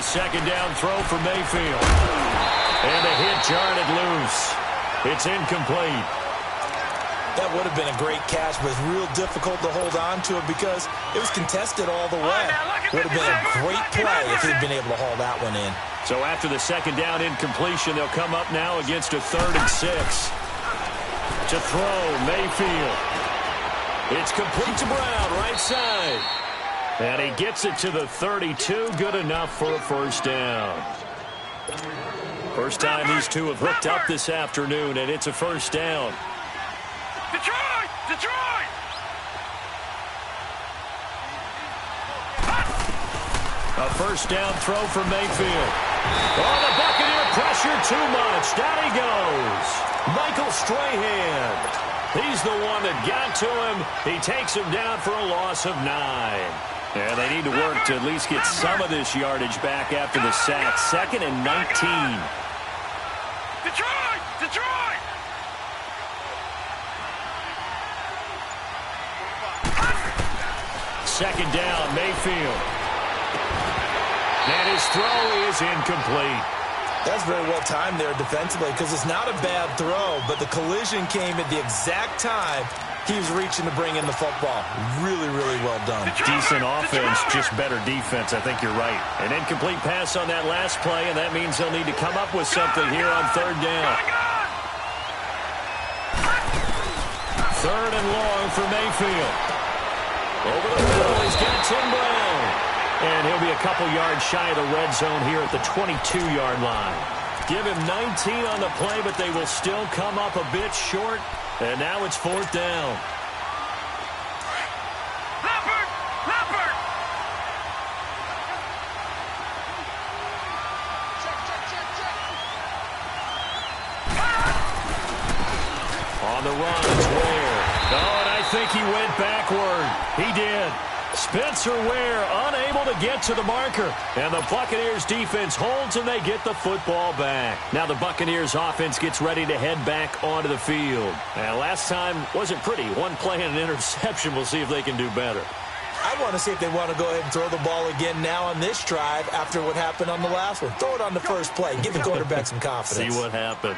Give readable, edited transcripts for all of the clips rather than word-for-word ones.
a second down throw for Mayfield. And a hit jarred it loose. It's incomplete. That would have been a great catch, but it's real difficult to hold on to it because it was contested all the way. Would have been a great play if he'd been able to haul that one in. So after the second down incompletion, they'll come up now against a 3rd and 6. To throw, Mayfield. It's complete to Brown, right side. And he gets it to the 32. Good enough for a first down. First time these two have hooked up this afternoon, and it's a first down. Detroit! Detroit! A first down throw for Mayfield. Oh, the Buccaneer pressure too much. Down he goes. Michael Strahan. He's the one that got to him. He takes him down for a loss of 9. And they need to work to at least get some of this yardage back after the sack. 2nd and 19. Detroit! Detroit! Second down, Mayfield. And his throw is incomplete. That's very well timed there defensively because it's not a bad throw, but the collision came at the exact time he was reaching to bring in the football. Really, really well done. Decent offense, just better defense. I think you're right. An incomplete pass on that last play, and that means they'll need to come up with something here on 3rd down. 3rd and long for Mayfield. Over the middle, he's got Tim Brown. And he'll be a couple yards shy of the red zone here at the 22-yard line. Give him 19 on the play, but they will still come up a bit short. And now it's 4th down. Leopard! Leopard! On the run, it's Ware. Oh, and I think he went backward. He did. Spencer Ware unable to get to the marker. And the Buccaneers defense holds and they get the football back. Now the Buccaneers offense gets ready to head back onto the field. And last time wasn't pretty. One play and an interception. We'll see if they can do better. I want to see if they want to go ahead and throw the ball again now on this drive after what happened on the last one. Throw it on the first play. Give the quarterback some confidence. See what happens.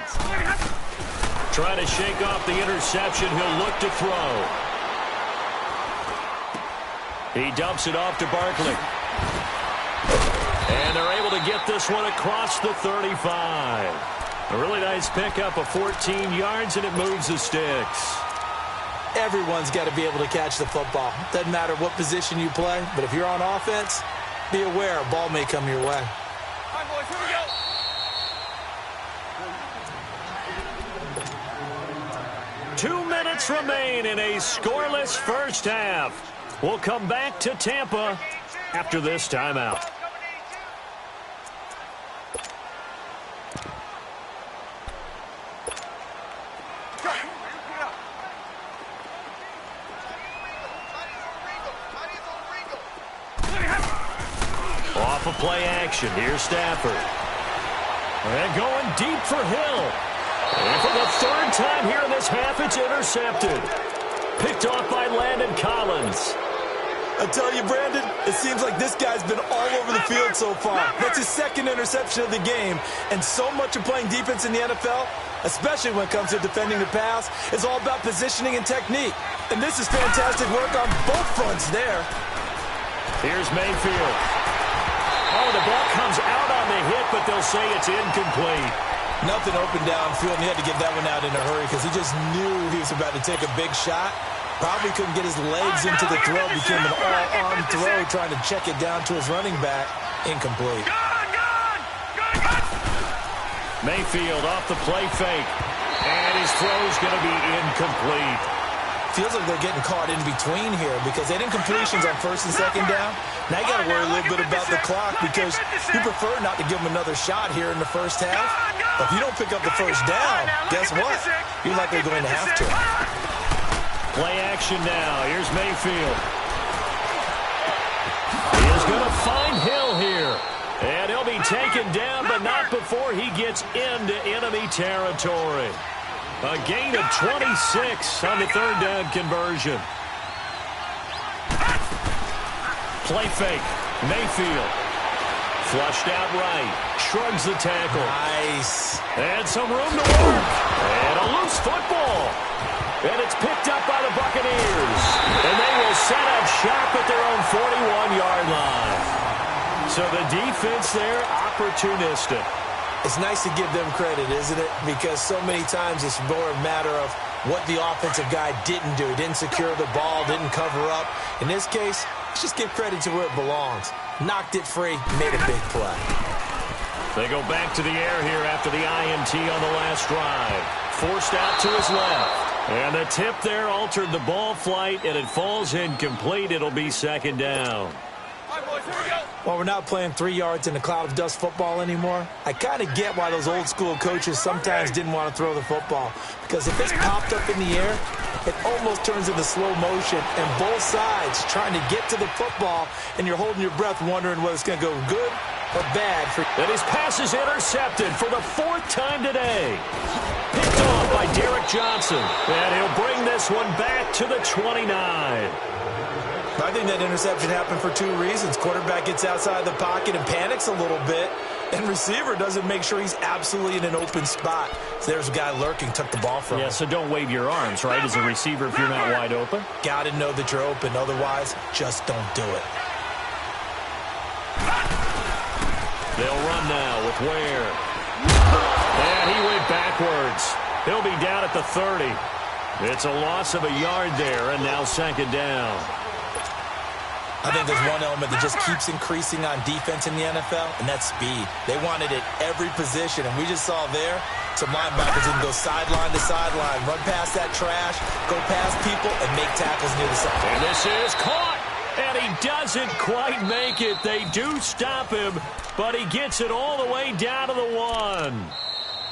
Trying to shake off the interception. He'll look to throw. He dumps it off to Barkley. And they're able to get this one across the 35. A really nice pickup of 14 yards, and it moves the sticks. Everyone's got to be able to catch the football. Doesn't matter what position you play, but if you're on offense, be aware a ball may come your way. All right, boys, here we go. 2 minutes remain in a scoreless first half. We'll come back to Tampa after this timeout. Off of play action. Here's Stafford. And going deep for Hill. And for the 3rd time here in this half, it's intercepted. Picked off by Landon Collins. I tell you, Brandon, it seems like this guy's been all over the field so far. That's his 2nd interception of the game. And so much of playing defense in the NFL, especially when it comes to defending the pass, is all about positioning and technique. And this is fantastic work on both fronts there. Here's Mayfield. Oh, the ball comes out on the hit, but they'll say it's incomplete. Nothing open downfield, and he had to get that one out in a hurry because he just knew he was about to take a big shot. Probably couldn't get his legs into the throw. Became an all-arm throw trying to check it down to his running back. Incomplete. Mayfield off the play fake. And his throw's going to be incomplete. Feels like they're getting caught in between here because they didn't completions on 1st and 2nd down. Now you got to worry a little bit about the clock because you prefer not to give them another shot here in the first half. But if you don't pick up the first down, guess what? You're likely going to have to. Play action now. Here's Mayfield. He is going to find Hill here. And he'll be taken down, but not before he gets into enemy territory. A gain of 26 on the 3rd down conversion. Play fake. Mayfield Flushed out right. Shrugs the tackle. Nice. And some room to work. And a loose football. And it's picked up by the Buccaneers. And they will set up shop at their own 41-yard line. So the defense there, opportunistic. It's nice to give them credit, isn't it? Because so many times it's more a matter of what the offensive guy didn't do. Didn't secure the ball, didn't cover up. In this case, let's just give credit to where it belongs. Knocked it free, made a big play. They go back to the air here after the INT on the last drive. Forced out to his left. And the tip there altered the ball flight, and it falls incomplete. It'll be second down. While we're not playing 3 yards in a cloud of dust football anymore, I kind of get why those old school coaches sometimes didn't want to throw the football. Because if it's popped up in the air, it almost turns into slow motion, and both sides trying to get to the football, and you're holding your breath wondering whether it's going to go good or bad. And his pass is intercepted for the 4th time today. Picked off by Derek Johnson. And he'll bring this one back to the 29. I think that interception happened for 2 reasons. Quarterback gets outside the pocket and panics a little bit, and receiver doesn't make sure he's absolutely in an open spot. So there's a guy lurking, took the ball from him. Yeah, so don't wave your arms, right, as a receiver if you're not wide open? Got to know that you're open. Otherwise, just don't do it. They'll run now with Ware. And he went backwards. He'll be down at the 30. It's a loss of a yard there, and now second down. I think there's one element that just keeps increasing on defense in the NFL, and that's speed. They want it at every position, and we just saw there some linebackers can go sideline to sideline, run past that trash, go past people, and make tackles near the side. And this is caught, and he doesn't quite make it. They do stop him, but he gets it all the way down to the 1.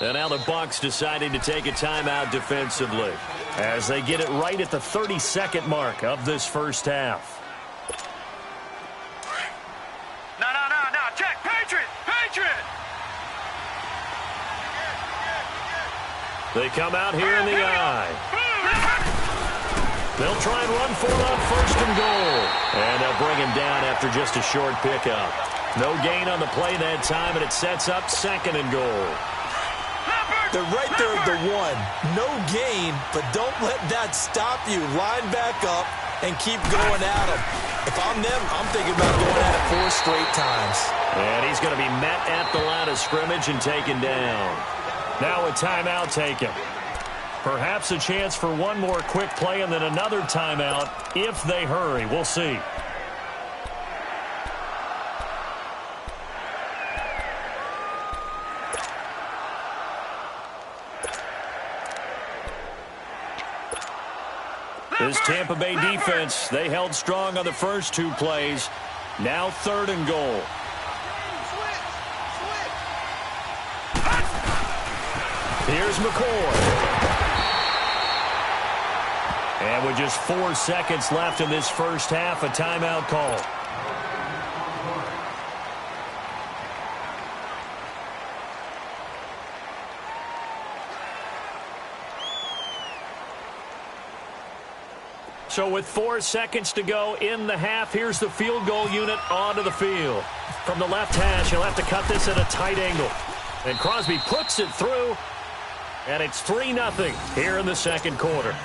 And now the Bucs deciding to take a timeout defensively as they get it right at the 32nd mark of this first half. No, check, Patriot! They come out here in the eye. They'll try and run for it on 1st and goal. And they'll bring him down after just a short pickup. No gain on the play that time, and it sets up 2nd and goal. They're right there at the 1. No gain, but don't let that stop you. Line back up and keep going at them. If I'm them, I'm thinking about going at it 4 straight times. And he's going to be met at the line of scrimmage and taken down. Now a timeout taken. Perhaps a chance for one more quick play and then another timeout if they hurry. We'll see. This Tampa Bay defense, they held strong on the first 2 plays. Now 3rd and goal. Here's McCoy. And with just 4 seconds left in this first half, a timeout call. So with 4 seconds to go in the half, here's the field goal unit onto the field. From the left hash, he'll have to cut this at a tight angle. And Crosby puts it through, and it's 3-0 here in the second quarter.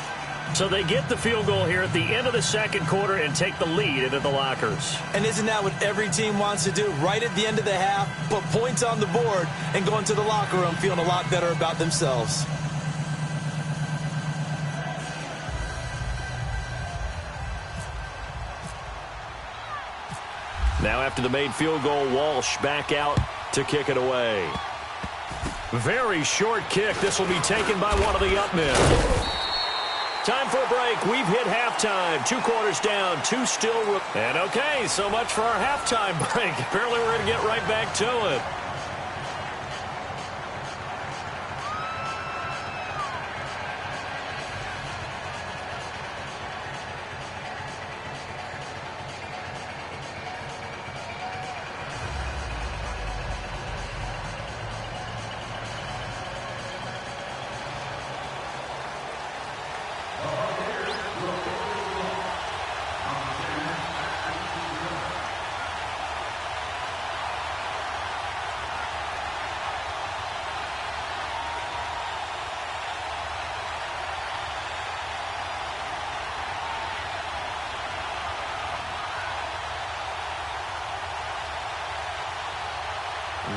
So they get the field goal here at the end of the second quarter and take the lead into the lockers. And isn't that what every team wants to do? Right at the end of the half, put points on the board, and go into the locker room feeling a lot better about themselves. Now after the made field goal, Walsh back out to kick it away. Very short kick. This will be taken by one of the up men. Time for a break. We've hit halftime. 2 quarters down, 2 still. And okay, so much for our halftime break. Apparently we're going to get right back to it.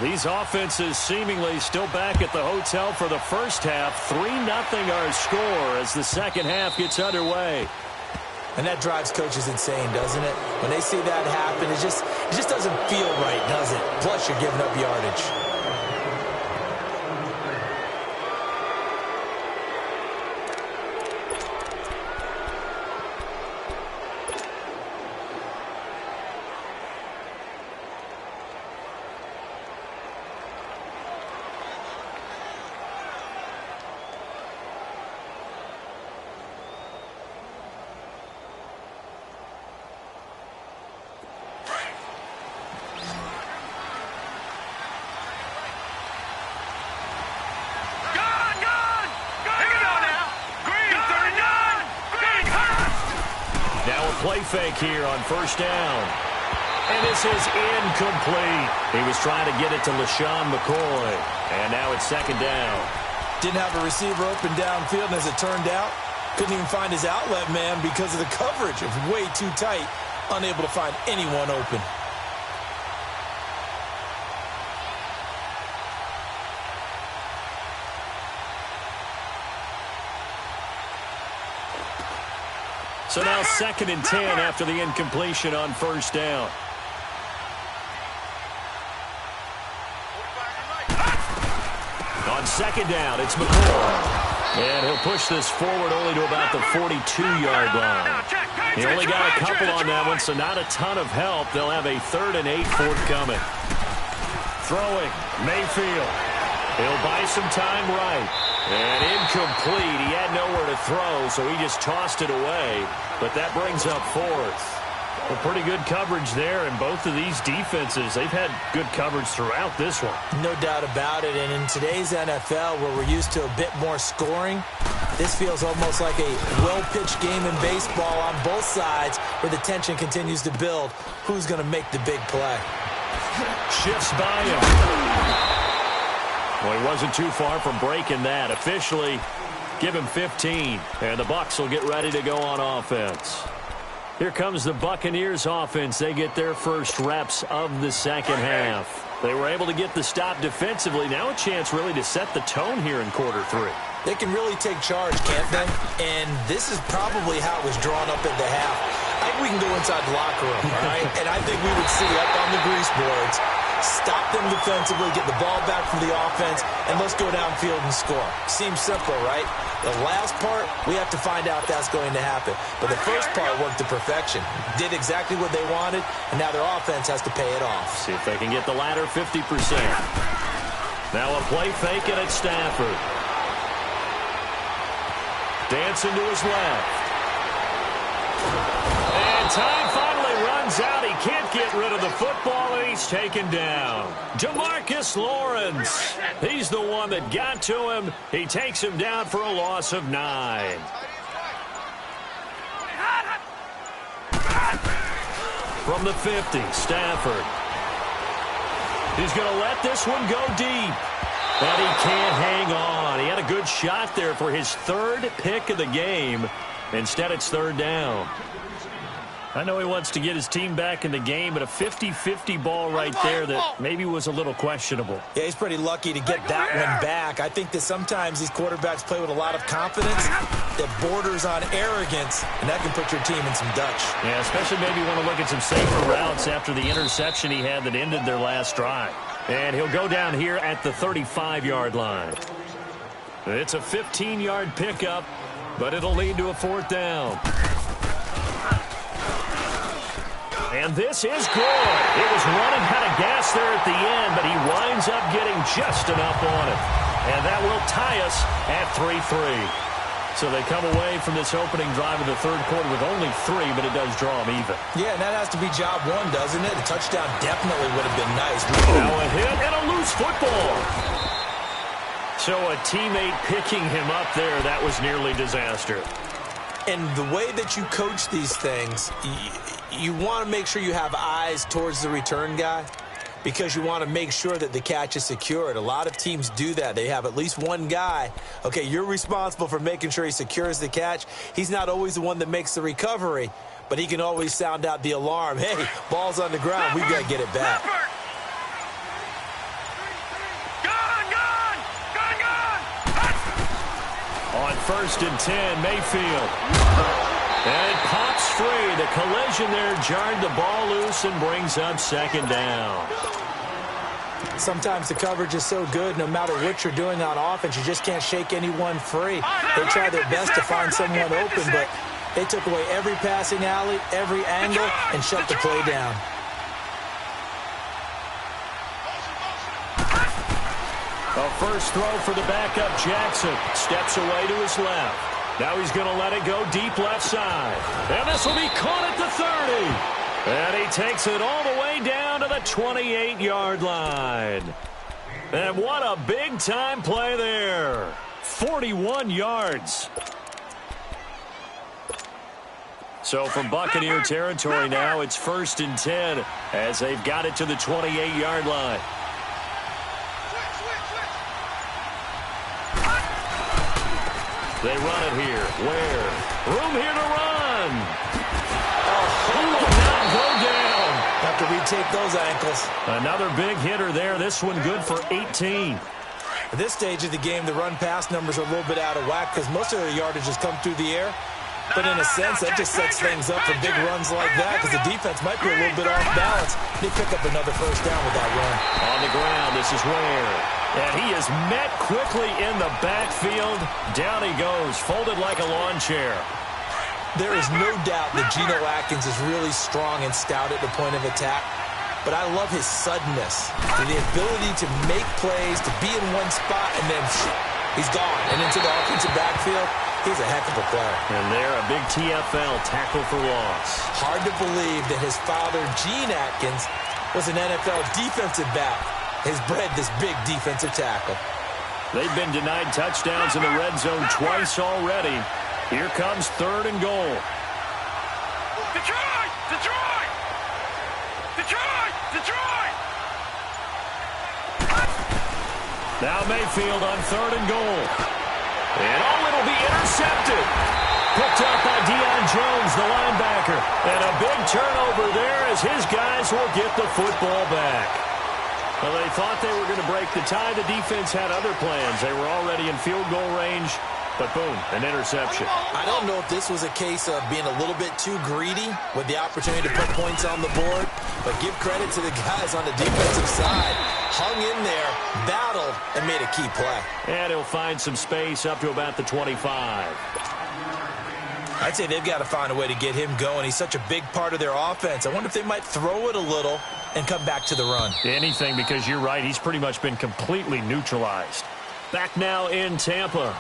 These offenses seemingly still back at the hotel for the first half. 3-0 our score as the second half gets underway. And that drives coaches insane, doesn't it? When they see that happen, it just doesn't feel right, does it? Plus, you're giving up yardage. Play fake here on first down. And this is incomplete. He was trying to get it to LaShawn McCoy. And now it's second down. Didn't have a receiver open downfield, and as it turned out, couldn't even find his outlet man because of the coverage. It was way too tight, unable to find anyone open. So now 2nd and 10 after the incompletion on first down. On second down, it's McCoy. And he'll push this forward only to about the 42-yard line. He only got a couple on that one, so not a ton of help. They'll have a 3rd and 8 forthcoming. Throwing, Mayfield. He'll buy some time right. And incomplete. He had nowhere to throw, so he just tossed it away. But that brings up 4th. Well, pretty good coverage there, and both of these defenses, they've had good coverage throughout this one. No doubt about it, and in today's NFL, where we're used to a bit more scoring, this feels almost like a well-pitched game in baseball on both sides, where the tension continues to build. Who's going to make the big play? Shifts by him. Well, he wasn't too far from breaking that. Officially, give him 15, and the Bucs will get ready to go on offense. Here comes the Buccaneers offense. They get their first reps of the second half. They were able to get the stop defensively. Now a chance really to set the tone here in quarter 3. They can really take charge, can't they? And this is probably how it was drawn up at the half. I think we can go inside the locker room, all right? And I think we would see up on the grease boards, stop them defensively, get the ball back from the offense, and let's go downfield and score. Seems simple, right? The last part, we have to find out if that's going to happen. But the first part worked to perfection. Did exactly what they wanted, and now their offense has to pay it off. See if they can get the latter 50%. Now a play fake it at Stafford. Dancing to his left. And time finally runs out. He can't get rid of the football, and he's taken down. DeMarcus Lawrence. He's the one that got to him. He takes him down for a loss of 9. From the 50, Stafford. He's going to let this one go deep. But he can't hang on. He had a good shot there for his 3rd pick of the game. Instead, it's 3rd down. I know he wants to get his team back in the game, but a 50-50 ball right there that maybe was a little questionable. Yeah, he's pretty lucky to get that one back. I think that sometimes these quarterbacks play with a lot of confidence that borders on arrogance, and that can put your team in some Dutch. Yeah, especially maybe want to look at some safer routes after the interception he had that ended their last drive. And he'll go down here at the 35-yard line. It's a 15-yard pickup, but it'll lead to a 4th down. And this is good. It was running out of gas there at the end, but he winds up getting just enough on it. And that will tie us at 3-3. So they come away from this opening drive of the 3rd quarter with only 3, but it does draw them even. Yeah, and that has to be job 1, doesn't it? A touchdown definitely would have been nice. Now a hit and a loose football. So a teammate picking him up there, that was nearly disaster. And the way that you coach these things, you want to make sure you have eyes towards the return guy because you want to make sure that the catch is secured. A lot of teams do that. They have at least one guy. Okay, you're responsible for making sure he secures the catch. He's not always the one that makes the recovery, but he can always sound out the alarm. Hey, ball's on the ground. We've got to get it back. On 1st and 10, Mayfield. And it pops free. The collision there jarred the ball loose and brings up 2nd down. Sometimes the coverage is so good, no matter what you're doing on offense, you just can't shake anyone free. They try their best to find someone open, but they took away every passing alley, every angle, and shut the play down. A first throw for the backup, Jackson. Steps away to his left. Now he's going to let it go deep left side. And this will be caught at the 30. And he takes it all the way down to the 28-yard line. And what a big-time play there. 41 yards. So from Buccaneer territory now, it's 1st and 10 as they've got it to the 28-yard line. They run it here. Where? Room here to run. He will not go down. Have to retake those ankles. Another big hitter there. This one good for 18. At this stage of the game, the run-pass numbers are a little bit out of whack because most of their yardage has come through the air. But in a sense, that just sets things up for big runs like that because the defense might be a little bit off balance. They pick up another first down with that run. On the ground, this is Ware. And he is met quickly in the backfield. Down he goes, folded like a lawn chair. There is no doubt that Geno Atkins is really strong and stout at the point of attack. But I love his suddenness, the ability to make plays, to be in one spot, and then he's gone. And into the offensive backfield, he's a heck of a player. And there, a big TFL, tackle for loss. Hard to believe that his father, Gene Atkins, was an NFL defensive back. Has bred this big defensive tackle. They've been denied touchdowns in the red zone twice already. Here comes 3rd and goal. Detroit! Detroit! Detroit! Detroit! Now Mayfield on 3rd and goal. And it'll be intercepted. Picked up by Deion Jones, the linebacker. And a big turnover there as his guys will get the football back. Well, they thought they were going to break the tie. The defense had other plans. They were already in field goal range, but boom, an interception. I don't know if this was a case of being a little bit too greedy with the opportunity to put points on the board, but give credit to the guys on the defensive side. Hung in there, battled, and made a key play. And he'll find some space up to about the 25. I'd say they've got to find a way to get him going. He's such a big part of their offense. I wonder if they might throw it a little and come back to the run. Anything, because you're right. He's pretty much been completely neutralized. Back now in Tampa.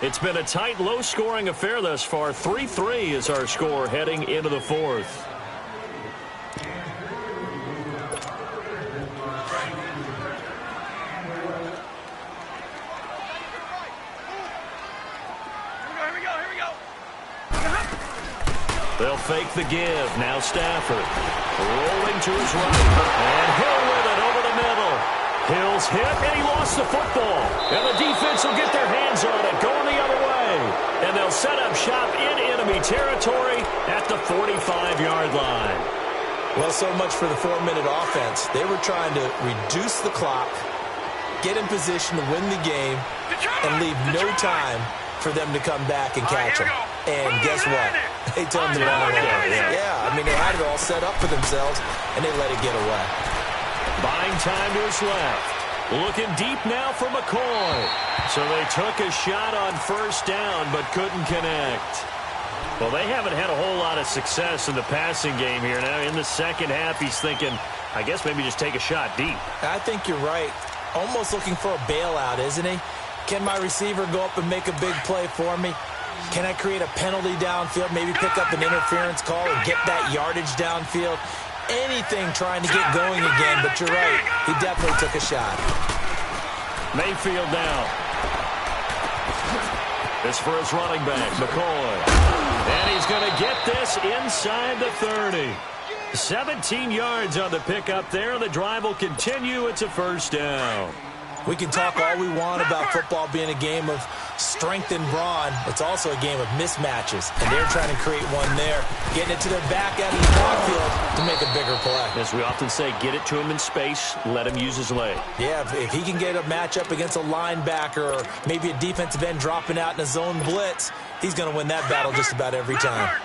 It's been a tight, low-scoring affair thus far. 3-3 is our score heading into the 4th. They'll fake the give. Now Stafford. Rolling to his right. And Hill with it over the middle. Hill's hit, and he lost the football. And the defense will get their hands on it, going the other way. And they'll set up shop in enemy territory at the 45-yard line. Well, so much for the 4-minute offense. They were trying to reduce the clock, get in position to win the game, and leave no time for them to come back and catch them. And guess what? They turned the ball over. Yeah, I mean, they had it all set up for themselves, and they let it get away. Buying time to his left. Looking deep now for McCoy. So they took a shot on first down, but couldn't connect. Well, they haven't had a whole lot of success in the passing game here. Now, in the second half, he's thinking, I guess maybe just take a shot deep. I think you're right. Almost looking for a bailout, isn't he? Can my receiver go up and make a big play for me? Can I create a penalty downfield, maybe pick up an interference call and get that yardage downfield? Anything trying to get going again, but you're right. He definitely took a shot. Mayfield now. This for his running back, McCoy. And he's going to get this inside the 30. 17 yards on the pickup there. The drive will continue. It's a first down. We can talk all we want about football being a game of strength and brawn. It's also a game of mismatches, and they're trying to create one there, getting it to their back out of the backfield to make a bigger play. As we often say, get it to him in space, let him use his leg. Yeah, if he can get a matchup against a linebacker or maybe a defensive end dropping out in a zone blitz, he's going to win that battle just about every time.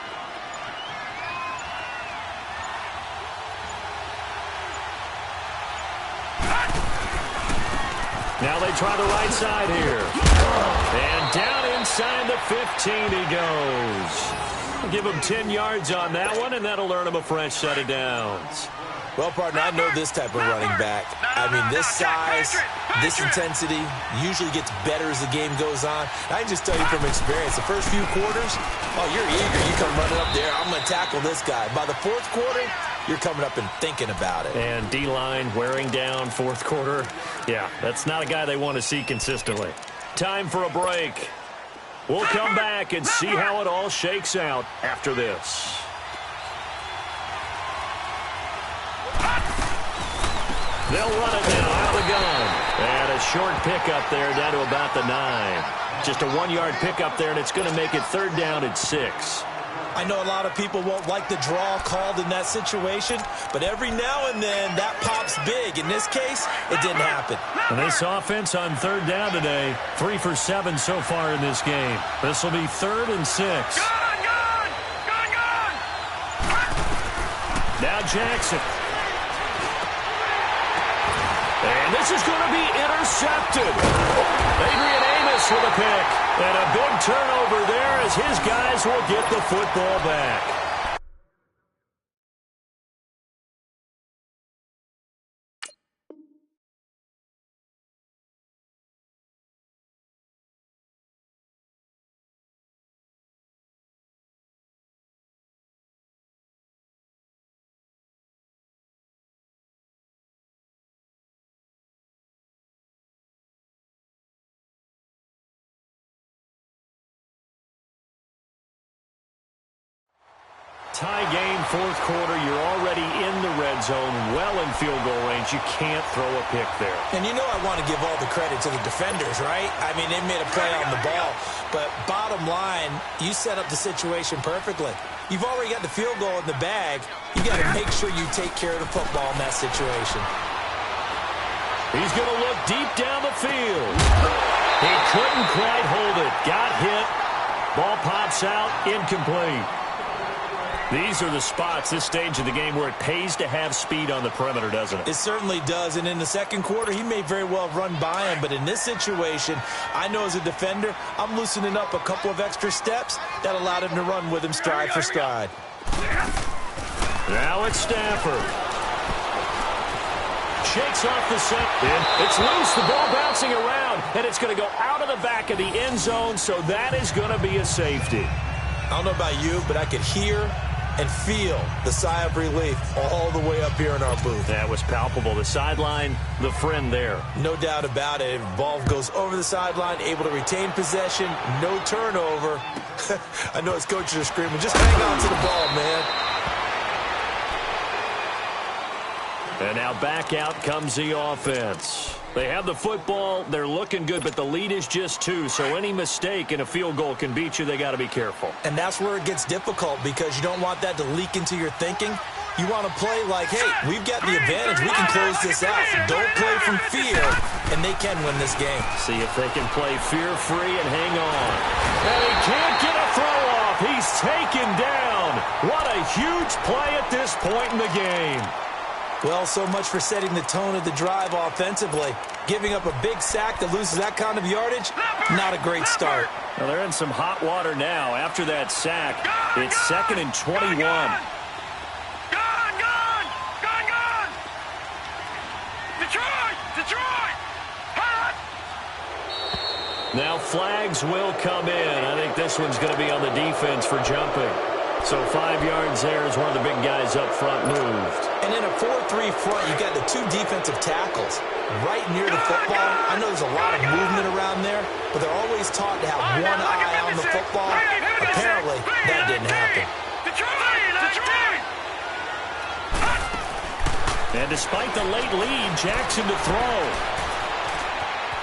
Now they try the right side here. And down inside the 15 he goes. Give him 10 yards on that one, and that'll earn him a fresh set of downs. Well, partner, I know this type of running back. I mean, this size, this intensity usually gets better as the game goes on. I can just tell you from experience, the first few quarters, oh, you're eager. You come running up there, I'm going to tackle this guy. By the fourth quarter, you're coming up and thinking about it. And D-line wearing down fourth quarter. Yeah, that's not a guy they want to see consistently. Time for a break. We'll come back and see how it all shakes out after this. They'll run it now out of the gun. And a short pickup there down to about the 9. Just a 1-yard pickup there, and it's going to make it 3rd down at 6. I know a lot of people won't like the draw called in that situation, but every now and then that pops big. In this case, it didn't happen. And this offense on 3rd down today, 3 for 7 so far in this game. This will be 3rd and 6. Gone! Now Jackson. And this is going to be intercepted. Adrian Amos with a pick. And a big turnover there as his guys will get the football back. Tie game, fourth quarter. You're already in the red zone, well in field goal range. You can't throw a pick there. And you know I want to give all the credit to the defenders, right? I mean, they made a play on the ball. But bottom line, you set up the situation perfectly. You've already got the field goal in the bag. You got to make sure you take care of the football in that situation. He's going to look deep down the field. He couldn't quite hold it. Got hit. Ball pops out. Incomplete. These are the spots, this stage of the game, where it pays to have speed on the perimeter, doesn't it? It certainly does, and in the second quarter, he may very well run by him, but in this situation, I know as a defender, I'm loosening up a couple of extra steps that allowed him to run with him stride for stride. Now it's Stafford. Shakes off the set. It's loose, the ball bouncing around, and it's going to go out of the back of the end zone, so that is going to be a safety. I don't know about you, but I could hear and feel the sigh of relief all the way up here in our booth. That was palpable. The sideline, the friend there. No doubt about it. Ball goes over the sideline, able to retain possession, no turnover. I know his coaches are screaming, just hang on to the ball, man. And now back out comes the offense. They have the football. They're looking good, but the lead is just 2. So any mistake in a field goal can beat you. They got to be careful. And that's where it gets difficult because you don't want that to leak into your thinking. You want to play like, hey, we've got the advantage. We can close this out. Don't play from fear, and they can win this game. See if they can play fear-free and hang on. And he can't get a throw off. He's taken down. What a huge play at this point in the game. Well, so much for setting the tone of the drive offensively. Giving up a big sack that loses that kind of yardage, not a great start. Well, they're in some hot water now after that sack. It's 2nd and 21. Gone! Detroit! Hot! Now flags will come in. I think this one's going to be on the defense for jumping. So 5 yards there as one of the big guys up front moved. And in a 4-3 front, you got the 2 defensive tackles right near the football. I know there's a lot of movement around there, but they're always taught to have one eye on the football. Apparently, that didn't happen. Detroit! And despite the late lead, Jackson to throw.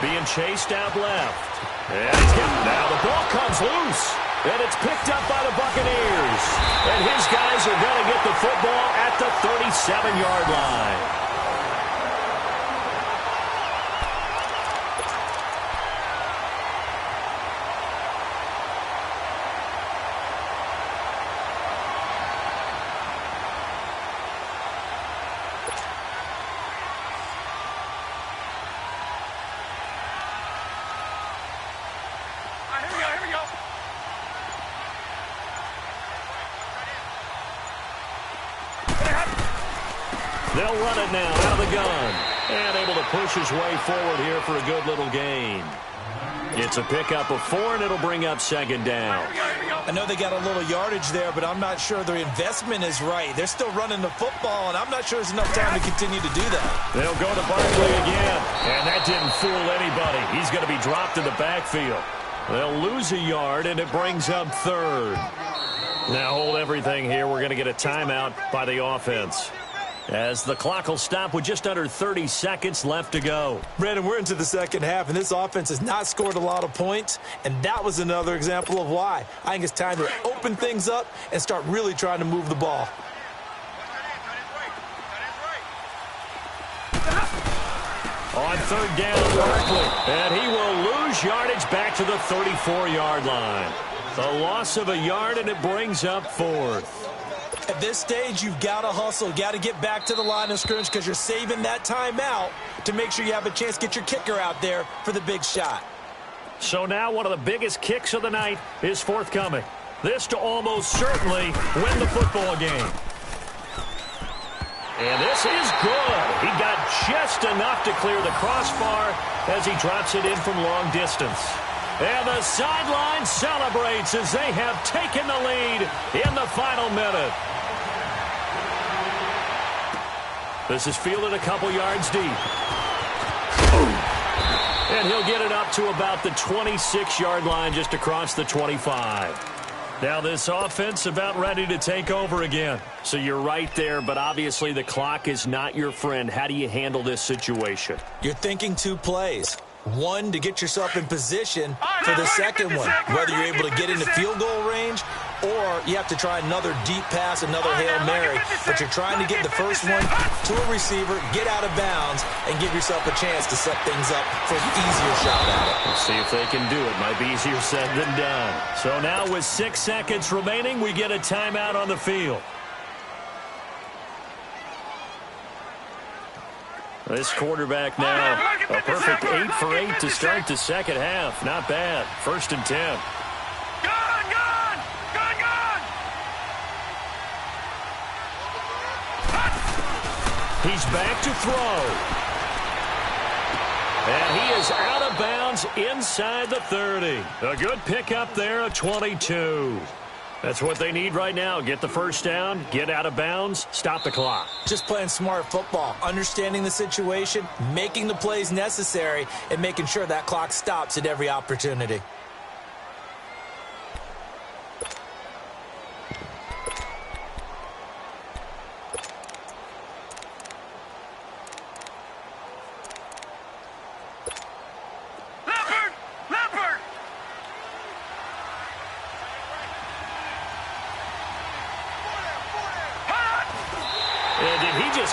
being chased out left. And he's getting, now the ball comes loose. And it's picked up by the Buccaneers. And his guys are going to get the football at the 37-yard line. They'll run it now out of the gun. And able to push his way forward here for a good little gain. It's a pickup of 4, and it'll bring up second down. I know they got a little yardage there, but I'm not sure their investment is right. They're still running the football, and I'm not sure there's enough time to continue to do that. They'll go to Barkley again. And that didn't fool anybody. He's going to be dropped in the backfield. They'll lose a yard, and it brings up third. Now hold everything here. We're going to get a timeout by the offense, as the clock will stop with just under 30 seconds left to go. Brandon, we're into the second half, and this offense has not scored a lot of points, and that was another example of why. I think it's time to open things up and start really trying to move the ball. On third down, Barkley, and he will lose yardage back to the 34-yard line. The loss of a yard, and it brings up fourth. At this stage, you've got to hustle. Got to get back to the line of scrimmage because you're saving that timeout to make sure you have a chance to get your kicker out there for the big shot. So now one of the biggest kicks of the night is forthcoming. This to almost certainly win the football game. And this is good. He got just enough to clear the crossbar as he drops it in from long distance. And the sideline celebrates as they have taken the lead in the final minute. This is fielded a couple yards deep. And he'll get it up to about the 26-yard line, just across the 25. Now this offense about ready to take over again. So you're right there, but obviously the clock is not your friend. How do you handle this situation? You're thinking 2 plays. One, to get yourself in position for the second one, whether you're able to get into field goal range or you have to try another deep pass, another Hail Mary. But you're trying to get the first one to a receiver, get out of bounds, and give yourself a chance to set things up for an easier shot at it. Let's see if they can do it. Might be easier said than done. So now with 6 seconds remaining, we get a timeout on the field. This quarterback now, a perfect 8 for 8 to start the second half. Not bad. 1st and 10. Gone, gone! Gone, gone! He's back to throw. And he is out of bounds inside the 30. A good pickup there, a 22. That's what they need right now. Get the first down, get out of bounds, stop the clock. Just playing smart football, understanding the situation, making the plays necessary, and making sure that clock stops at every opportunity.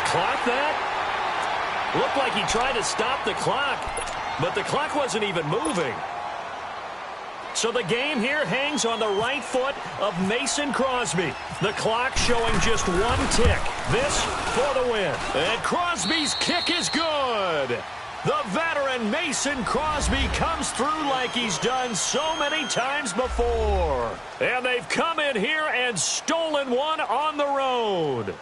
Clock that? Looked like he tried to stop the clock, but the clock wasn't even moving. So the game here hangs on the right foot of Mason Crosby. The clock showing just 1 tick. This for the win. And Crosby's kick is good. The veteran Mason Crosby comes through like he's done so many times before. And they've come in here and stolen one on the road.